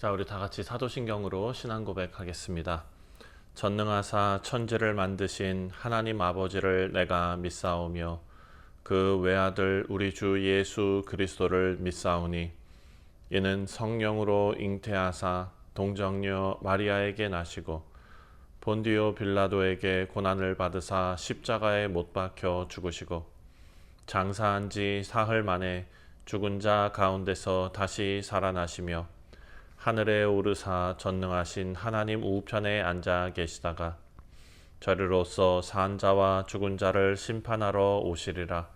자, 우리 다 같이 사도신경으로 신앙 고백하겠습니다. 전능하사 천지를 만드신 하나님 아버지를 내가 믿사오며 그 외아들 우리 주 예수 그리스도를 믿사오니 이는 성령으로 잉태하사 동정녀 마리아에게 나시고 본디오 빌라도에게 고난을 받으사 십자가에 못 박혀 죽으시고 장사한 지 사흘 만에 죽은 자 가운데서 다시 살아나시며 하늘에 오르사 전능하신 하나님 우편에 앉아 계시다가 저리로서 산 자와 죽은 자를 심판하러 오시리라.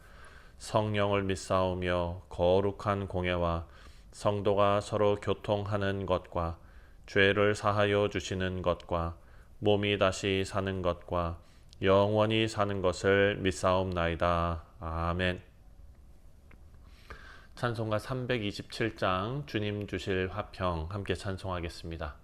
성령을 믿사오며 거룩한 공예와 성도가 서로 교통하는 것과 죄를 사하여 주시는 것과 몸이 다시 사는 것과 영원히 사는 것을 믿사옵나이다. 아멘. 찬송가 327장 주님 주실 화평 함께 찬송하겠습니다.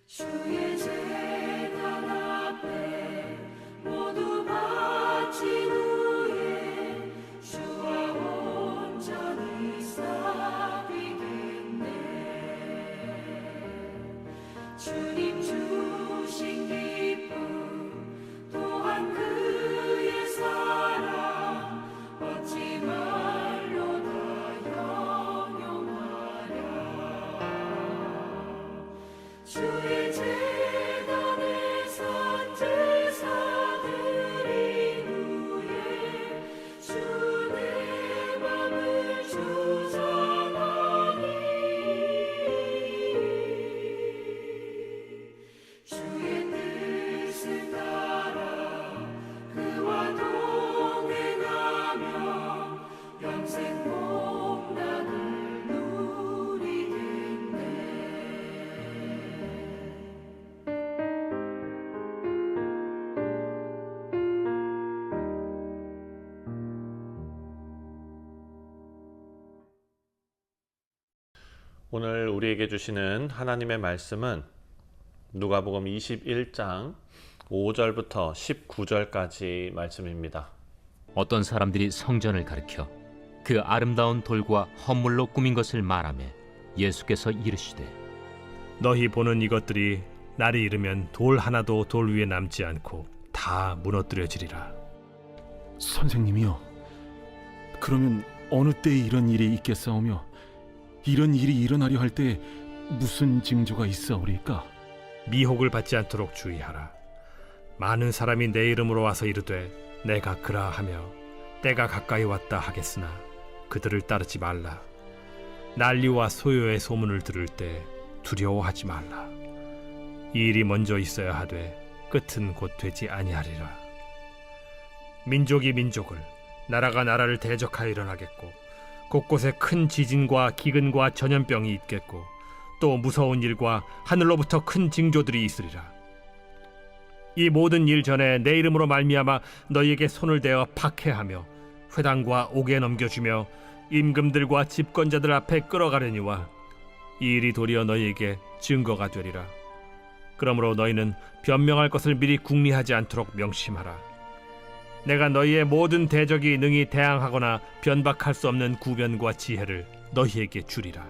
주의 제단 앞에 모두 바친 후에 주와 온전히 사귀겠네. 주님 주신 기쁨 또한 그의 사랑 어찌 말로 다 영영하랴. 주의 제단에 선 제사 드린 후에 주 내 맘을 주장하니 주의 뜻을 따라 그와 동행하며 영생 복락을 누리게 오늘 우리에게 주시는 하나님의 말씀은 누가복음 21장 5절부터 19절까지 말씀입니다. 어떤 사람들이 성전을 가리켜 그 아름다운 돌과 헌물로 꾸민 것을 말하며 예수께서 이르시되 너희 보는 이것들이 날이 이르면 돌 하나도 돌 위에 남지 않고 다 무너뜨려지리라. 선생님이요, 그러면 어느 때에 이런 일이 있겠사오며 이런 일이 일어나려 할 때 무슨 징조가 있사오리까? 미혹을 받지 않도록 주의하라. 많은 사람이 내 이름으로 와서 이르되 내가 그라하며 때가 가까이 왔다 하겠으나 그들을 따르지 말라. 난리와 소요의 소문을 들을 때 두려워하지 말라. 이 일이 먼저 있어야 하되 끝은 곧 되지 아니하리라. 민족이 민족을, 나라가 나라를 대적하여 일어나겠고 곳곳에 큰 지진과 기근과 전염병이 있겠고 또 무서운 일과 하늘로부터 큰 징조들이 있으리라. 이 모든 일 전에 내 이름으로 말미암아 너희에게 손을 대어 박해하며 회당과 옥에 넘겨주며 임금들과 집권자들 앞에 끌어가려니와 이 일이 도리어 너희에게 증거가 되리라. 그러므로 너희는 변명할 것을 미리 궁리하지 않도록 명심하라. 내가 너희의 모든 대적이 능히 대항하거나 변박할 수 없는 구변과 지혜를 너희에게 주리라.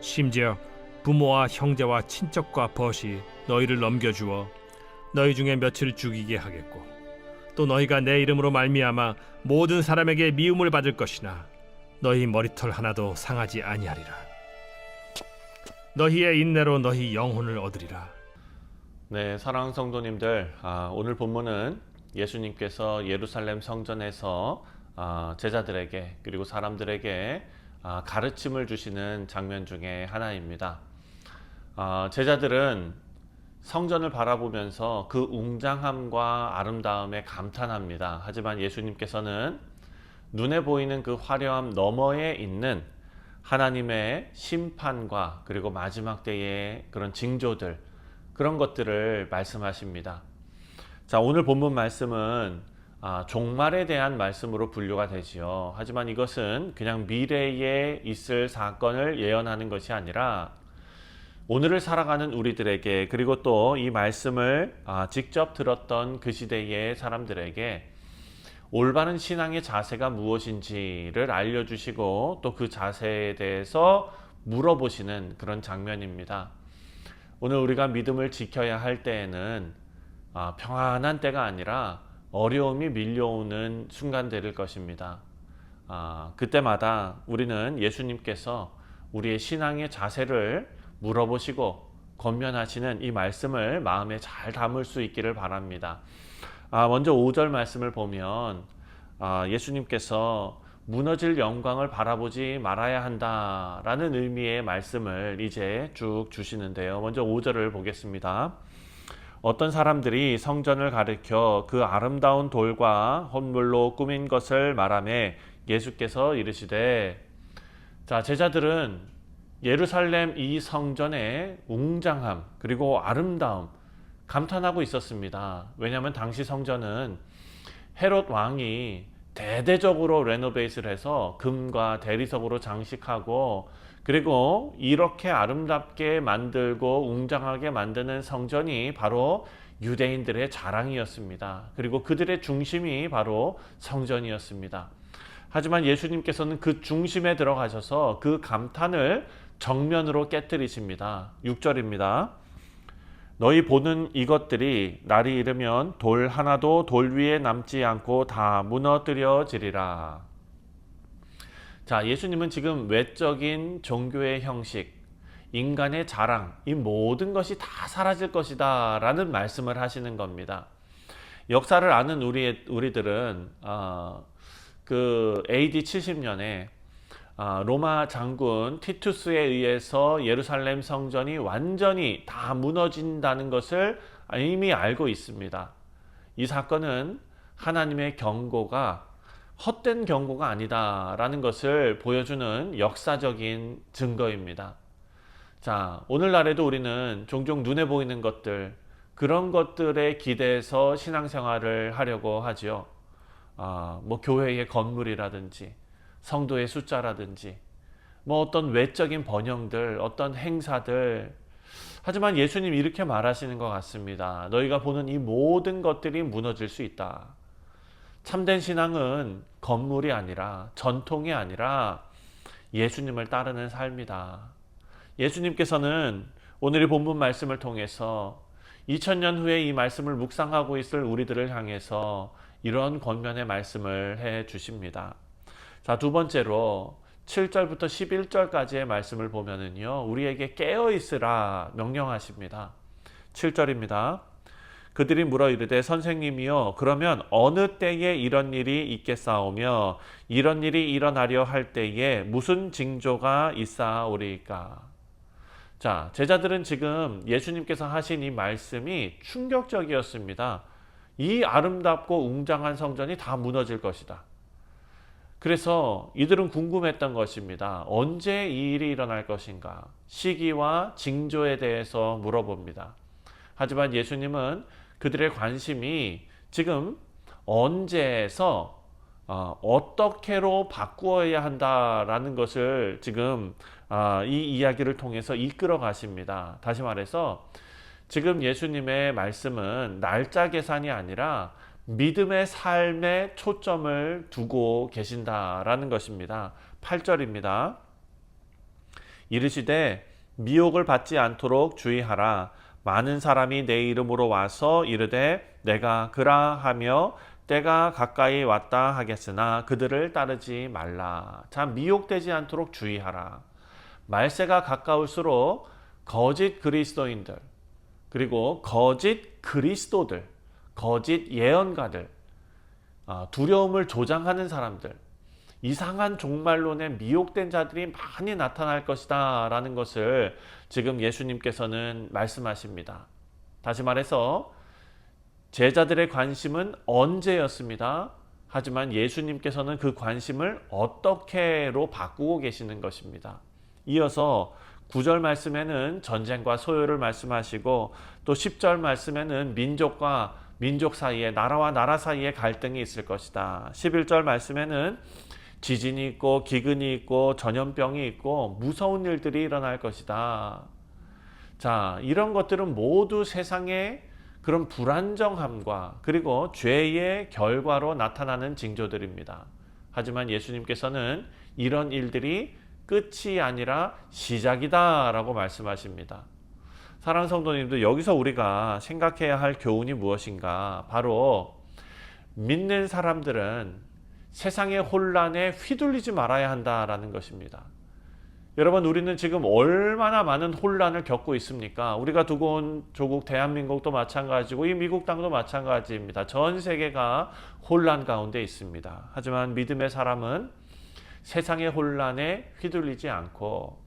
심지어 부모와 형제와 친척과 벗이 너희를 넘겨주어 너희 중에 며칠 죽이게 하겠고 또 너희가 내 이름으로 말미암아 모든 사람에게 미움을 받을 것이나 너희 머리털 하나도 상하지 아니하리라. 너희의 인내로 너희 영혼을 얻으리라. 네, 사랑하는 성도님들, 오늘 본문은 예수님께서 예루살렘 성전에서 제자들에게 그리고 사람들에게 가르침을 주시는 장면 중에 하나입니다. 제자들은 성전을 바라보면서 그 웅장함과 아름다움에 감탄합니다. 하지만 예수님께서는 눈에 보이는 그 화려함 너머에 있는 하나님의 심판과 그리고 마지막 때의 그런 징조들, 그런 것들을 말씀하십니다. 자, 오늘 본문 말씀은 종말에 대한 말씀으로 분류가 되지요. 하지만 이것은 그냥 미래에 있을 사건을 예언하는 것이 아니라 오늘을 살아가는 우리들에게, 그리고 또 이 말씀을 직접 들었던 그 시대의 사람들에게 올바른 신앙의 자세가 무엇인지를 알려주시고 또 그 자세에 대해서 물어보시는 그런 장면입니다. 오늘 우리가 믿음을 지켜야 할 때에는 평안한 때가 아니라 어려움이 밀려오는 순간들일 것입니다. 그때마다 우리는 예수님께서 우리의 신앙의 자세를 물어보시고 권면하시는 이 말씀을 마음에 잘 담을 수 있기를 바랍니다. 먼저 5절 말씀을 보면 예수님께서 무너질 영광을 바라보지 말아야 한다라는 의미의 말씀을 이제 쭉 주시는데요. 먼저 5절을 보겠습니다. 어떤 사람들이 성전을 가리켜 그 아름다운 돌과 헌물로 꾸민 것을 말하며 예수께서 이르시되, 자, 제자들은 예루살렘 이 성전의 웅장함 그리고 아름다움 감탄하고 있었습니다. 왜냐하면 당시 성전은 헤롯 왕이 대대적으로 레노베이트를 해서 금과 대리석으로 장식하고 그리고 이렇게 아름답게 만들고 웅장하게 만드는 성전이 바로 유대인들의 자랑이었습니다. 그리고 그들의 중심이 바로 성전이었습니다. 하지만 예수님께서는 그 중심에 들어가셔서 그 감탄을 정면으로 깨뜨리십니다. 6절입니다. 너희 보는 이것들이 날이 이르면 돌 하나도 돌 위에 남지 않고 다 무너뜨려지리라. 자, 예수님은 지금 외적인 종교의 형식, 인간의 자랑, 이 모든 것이 다 사라질 것이다 라는 말씀을 하시는 겁니다. 역사를 아는 우리들은 그 AD 70년에 로마 장군 티투스에 의해서 예루살렘 성전이 완전히 다 무너진다는 것을 이미 알고 있습니다. 이 사건은 하나님의 경고가 헛된 경고가 아니다라는 것을 보여주는 역사적인 증거입니다. 자, 오늘날에도 우리는 종종 눈에 보이는 것들, 그런 것들에 기대서 신앙생활을 하려고 하지요. 교회의 건물이라든지 성도의 숫자라든지 뭐 어떤 외적인 번영들, 어떤 행사들. 하지만 예수님 이렇게 말하시는 것 같습니다. 너희가 보는 이 모든 것들이 무너질 수 있다. 참된 신앙은 건물이 아니라, 전통이 아니라 예수님을 따르는 삶이다. 예수님께서는 오늘의 본문 말씀을 통해서 2000년 후에 이 말씀을 묵상하고 있을 우리들을 향해서 이런 권면의 말씀을 해 주십니다. 자, 두 번째로 7절부터 11절까지의 말씀을 보면은요, 우리에게 깨어 있으라 명령하십니다. 7절입니다. 그들이 물어 이르되 선생님이여 그러면 어느 때에 이런 일이 있겠사오며 이런 일이 일어나려 할 때에 무슨 징조가 있사오리까? 자, 제자들은 지금 예수님께서 하신 이 말씀이 충격적이었습니다. 이 아름답고 웅장한 성전이 다 무너질 것이다. 그래서 이들은 궁금했던 것입니다. 언제 이 일이 일어날 것인가? 시기와 징조에 대해서 물어봅니다. 하지만 예수님은 그들의 관심이 지금 언제에서 어떻게로 바꾸어야 한다라는 것을 지금 이 이야기를 통해서 이끌어 가십니다. 다시 말해서 지금 예수님의 말씀은 날짜 계산이 아니라 믿음의 삶에 초점을 두고 계신다라는 것입니다. 8절입니다. 이르시되 미혹을 받지 않도록 주의하라. 많은 사람이 내 이름으로 와서 이르되 내가 그라 하며 때가 가까이 왔다 하겠으나 그들을 따르지 말라. 자, 미혹되지 않도록 주의하라. 말세가 가까울수록 거짓 그리스도인들, 그리고 거짓 그리스도들, 거짓 예언가들, 두려움을 조장하는 사람들, 이상한 종말론에 미혹된 자들이 많이 나타날 것이다 라는 것을 지금 예수님께서는 말씀하십니다. 다시 말해서 제자들의 관심은 언제였습니다. 하지만 예수님께서는 그 관심을 어떻게로 바꾸고 계시는 것입니다. 이어서 9절 말씀에는 전쟁과 소요를 말씀하시고 또 10절 말씀에는 민족과 민족 사이에, 나라와 나라 사이에 갈등이 있을 것이다. 11절 말씀에는 지진이 있고 기근이 있고 전염병이 있고 무서운 일들이 일어날 것이다. 자, 이런 것들은 모두 세상의 그런 불안정함과 그리고 죄의 결과로 나타나는 징조들입니다. 하지만 예수님께서는 이런 일들이 끝이 아니라 시작이다 라고 말씀하십니다. 사랑하는 성도님들, 여기서 우리가 생각해야 할 교훈이 무엇인가? 바로 믿는 사람들은 세상의 혼란에 휘둘리지 말아야 한다라는 것입니다. 여러분, 우리는 지금 얼마나 많은 혼란을 겪고 있습니까? 우리가 두고 온 조국 대한민국도 마찬가지고 이 미국 땅도 마찬가지입니다. 전 세계가 혼란 가운데 있습니다. 하지만 믿음의 사람은 세상의 혼란에 휘둘리지 않고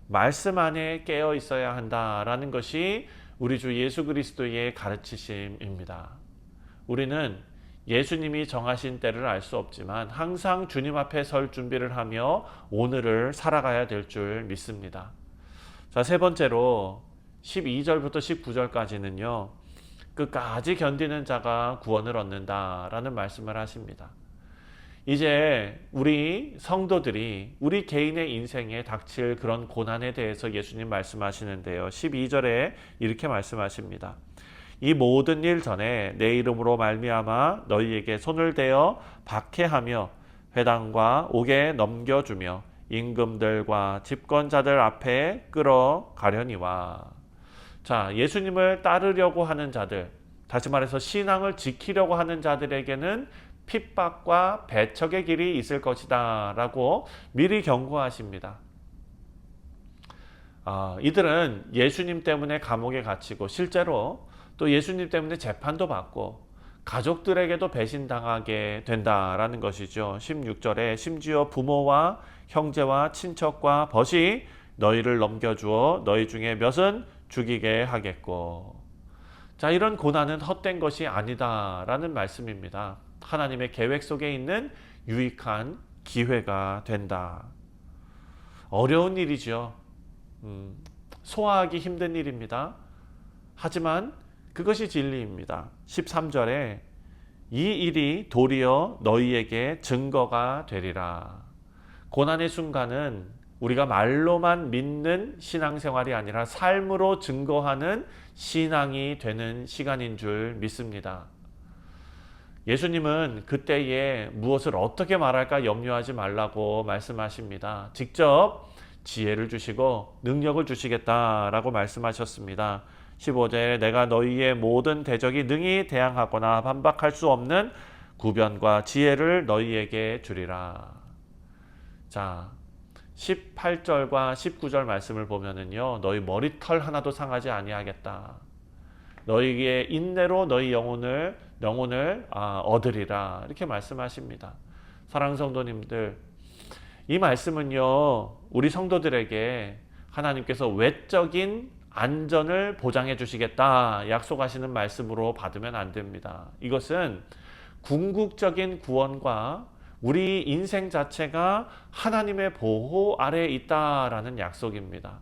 말씀 안에 깨어 있어야 한다라는 것이 우리 주 예수 그리스도의 가르치심입니다. 우리는 예수님이 정하신 때를 알 수 없지만 항상 주님 앞에 설 준비를 하며 오늘을 살아가야 될 줄 믿습니다. 자, 세 번째로 12절부터 19절까지는요. 끝까지 견디는 자가 구원을 얻는다라는 말씀을 하십니다. 이제 우리 성도들이 우리 개인의 인생에 닥칠 그런 고난에 대해서 예수님 말씀하시는데요. 12절에 이렇게 말씀하십니다. 이 모든 일 전에 내 이름으로 말미암아 너희에게 손을 대어 박해하며 회당과 옥에 넘겨주며 임금들과 집권자들 앞에 끌어가려니와. 자, 예수님을 따르려고 하는 자들, 다시 말해서 신앙을 지키려고 하는 자들에게는 핍박과 배척의 길이 있을 것이다 라고 미리 경고하십니다. 이들은 예수님 때문에 감옥에 갇히고 실제로 또 예수님 때문에 재판도 받고 가족들에게도 배신당하게 된다라는 것이죠. 16절에 심지어 부모와 형제와 친척과 벗이 너희를 넘겨주어 너희 중에 몇은 죽이게 하겠고. 자, 이런 고난은 헛된 것이 아니다라는 말씀입니다. 하나님의 계획 속에 있는 유익한 기회가 된다. 어려운 일이죠. 소화하기 힘든 일입니다. 하지만 그것이 진리입니다. 13절에 이 일이 도리어 너희에게 증거가 되리라. 고난의 순간은 우리가 말로만 믿는 신앙생활이 아니라 삶으로 증거하는 신앙이 되는 시간인 줄 믿습니다. 예수님은 그때에 무엇을 어떻게 말할까 염려하지 말라고 말씀하십니다. 직접 지혜를 주시고 능력을 주시겠다라고 말씀하셨습니다. 15절에 내가 너희의 모든 대적이 능히 대항하거나 반박할 수 없는 구변과 지혜를 너희에게 주리라. 자, 18절과 19절 말씀을 보면은요, 너희 머리털 하나도 상하지 아니하겠다. 너희의 인내로 너희 영혼을 얻으리라. 이렇게 말씀하십니다. 사랑하는 성도님들, 이 말씀은요, 우리 성도들에게 하나님께서 외적인 안전을 보장해 주시겠다 약속하시는 말씀으로 받으면 안 됩니다. 이것은 궁극적인 구원과 우리 인생 자체가 하나님의 보호 아래에 있다라는 약속입니다.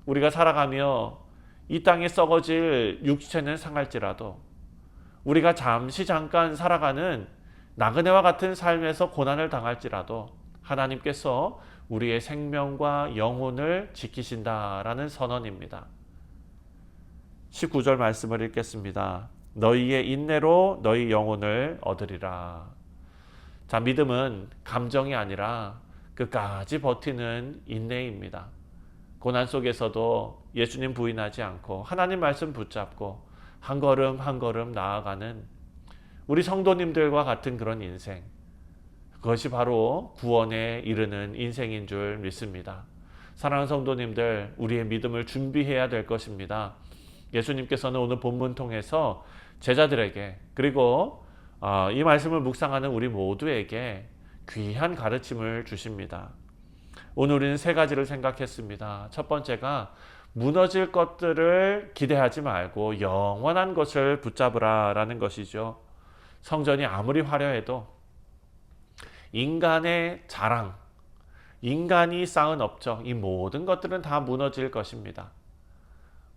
우리가 살아가며 이 땅에 썩어질 육체는 상할지라도 우리가 잠깐 살아가는 나그네와 같은 삶에서 고난을 당할지라도 하나님께서 우리의 생명과 영혼을 지키신다라는 선언입니다. 19절 말씀을 읽겠습니다. 너희의 인내로 너희 영혼을 얻으리라. 자, 믿음은 감정이 아니라 끝까지 버티는 인내입니다. 고난 속에서도 예수님 부인하지 않고 하나님 말씀 붙잡고 한 걸음 한 걸음 나아가는 우리 성도님들과 같은 그런 인생, 그것이 바로 구원에 이르는 인생인 줄 믿습니다. 사랑하는 성도님들, 우리의 믿음을 준비해야 될 것입니다. 예수님께서는 오늘 본문 통해서 제자들에게 그리고 이 말씀을 묵상하는 우리 모두에게 귀한 가르침을 주십니다. 오늘 우리는 세 가지를 생각했습니다. 첫 번째가 무너질 것들을 기대하지 말고 영원한 것을 붙잡으라 라는 것이죠. 성전이 아무리 화려해도 인간의 자랑, 인간이 쌓은 업적, 이 모든 것들은 다 무너질 것입니다.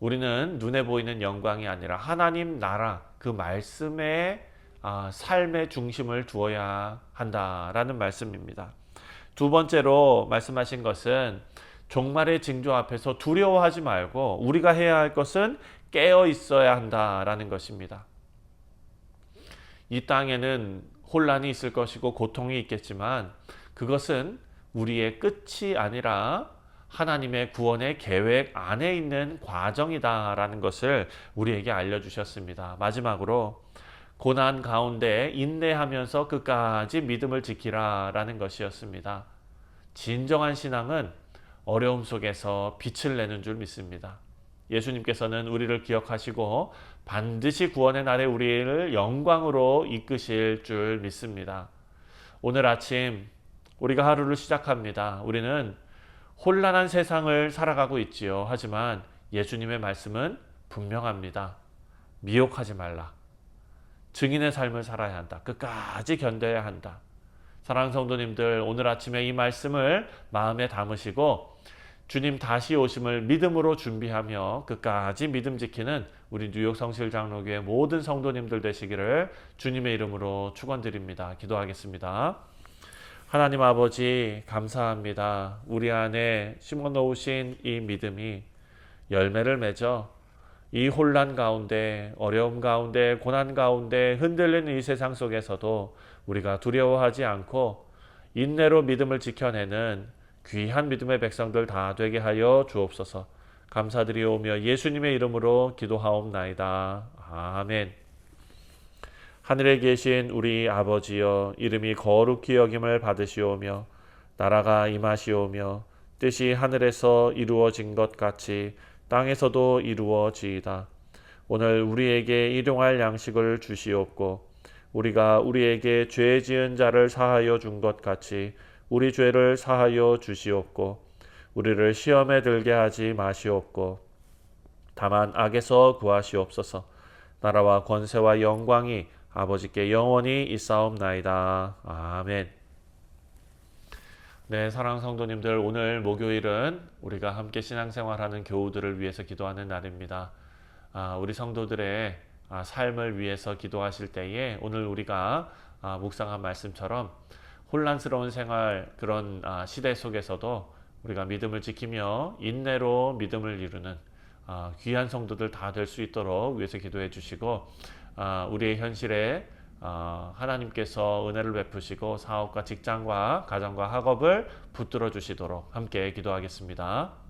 우리는 눈에 보이는 영광이 아니라 하나님 나라, 그 말씀의 삶의 중심을 두어야 한다라는 말씀입니다. 두 번째로 말씀하신 것은 종말의 징조 앞에서 두려워하지 말고 우리가 해야 할 것은 깨어 있어야 한다라는 것입니다. 이 땅에는 혼란이 있을 것이고 고통이 있겠지만 그것은 우리의 끝이 아니라 하나님의 구원의 계획 안에 있는 과정이다라는 것을 우리에게 알려주셨습니다. 마지막으로 고난 가운데 인내하면서 끝까지 믿음을 지키라라는 것이었습니다. 진정한 신앙은 어려움 속에서 빛을 내는 줄 믿습니다. 예수님께서는 우리를 기억하시고 반드시 구원의 날에 우리를 영광으로 이끄실 줄 믿습니다. 오늘 아침 우리가 하루를 시작합니다. 우리는 혼란한 세상을 살아가고 있지요. 하지만 예수님의 말씀은 분명합니다. 미혹하지 말라. 증인의 삶을 살아야 한다. 끝까지 견뎌야 한다. 사랑하는 성도님들, 오늘 아침에 이 말씀을 마음에 담으시고 주님 다시 오심을 믿음으로 준비하며 끝까지 믿음 지키는 우리 뉴욕 성실장로교회 모든 성도님들 되시기를 주님의 이름으로 축원드립니다. 기도하겠습니다. 하나님 아버지, 감사합니다. 우리 안에 심어놓으신 이 믿음이 열매를 맺어 이 혼란 가운데, 어려움 가운데, 고난 가운데 흔들리는 이 세상 속에서도 우리가 두려워하지 않고 인내로 믿음을 지켜내는 귀한 믿음의 백성들 다 되게 하여 주옵소서. 감사드리오며 예수님의 이름으로 기도하옵나이다. 아멘. 하늘에 계신 우리 아버지여, 이름이 거룩히 여김을 받으시오며 나라가 임하시오며 뜻이 하늘에서 이루어진 것 같이 땅에서도 이루어지이다. 오늘 우리에게 일용할 양식을 주시옵고 우리가 우리에게 죄 지은 자를 사하여 준 것 같이 우리 죄를 사하여 주시옵고 우리를 시험에 들게 하지 마시옵고 다만 악에서 구하시옵소서. 나라와 권세와 영광이 아버지께 영원히 있사옵나이다. 아멘. 네, 사랑하는 성도님들, 오늘 목요일은 우리가 함께 신앙생활하는 교우들을 위해서 기도하는 날입니다. 우리 성도들의 삶을 위해서 기도하실 때에 오늘 우리가 묵상한 말씀처럼 혼란스러운 생활, 그런 시대 속에서도 우리가 믿음을 지키며 인내로 믿음을 이루는 귀한 성도들 다 될 수 있도록 위해서 기도해 주시고, 우리의 현실에 하나님께서 은혜를 베푸시고 사업과 직장과 가정과 학업을 붙들어 주시도록 함께 기도하겠습니다.